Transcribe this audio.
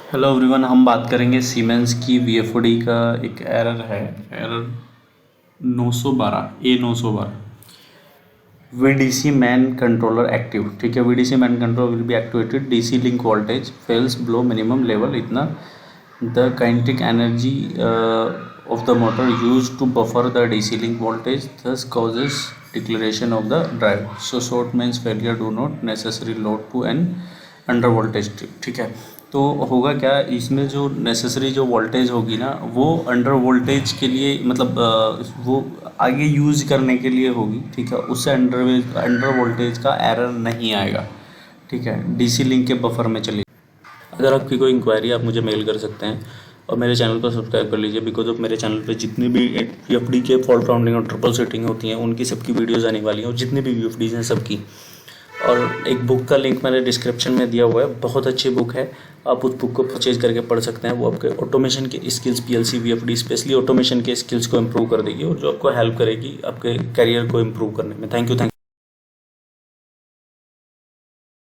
Hello everyone, हम बात करेंगे सीमेंस की वीएफडी का एक एरर है। Error 912 A912 VDC man controller active. ठीक है, VDC man controller will be activated, DC link voltage fails below minimum level इतना, the kinetic energy of the motor used to buffer the DC link voltage thus causes declaration of the drive. So short means failure do not necessary load to an under voltage trip. ठीक है, तो होगा क्या इसमें, जो necessary जो voltage होगी ना वो अंडर वोल्टेज के लिए, मतलब वो आगे यूज करने के लिए होगी। ठीक है, उससे अंडर वोल्टेज का एरर नहीं आएगा। ठीक है, डीसी लिंक के बफर में चलिए। अगर आपकी कोई इंक्वायरी आप मुझे मेल कर सकते हैं और मेरे चैनल को सब्सक्राइब कर लीजिए, बिकॉज ऑफ मेरे चैनल पे जितनी भी वीएफडी के फॉल्ट राउंडिंग और ट्रिपल सेटिंग होती हैं उनकी सबकी वीडियोज़ आने वाली हैं, और जितनी भी वीएफडीज हैं सबकी। और एक बुक का लिंक मैंने डिस्क्रिप्शन में दिया हुआ है, बहुत अच्छी बुक है, आप उस बुक को परचेज करके पढ़ सकते हैं। वो आपके ऑटोमेशन के skills, PLC VFD specially automation के स्किल्स को इम्प्रूव कर देगी और जो आपको हेल्प करेगी आपके करियर को इम्प्रूव करने में। Thank you.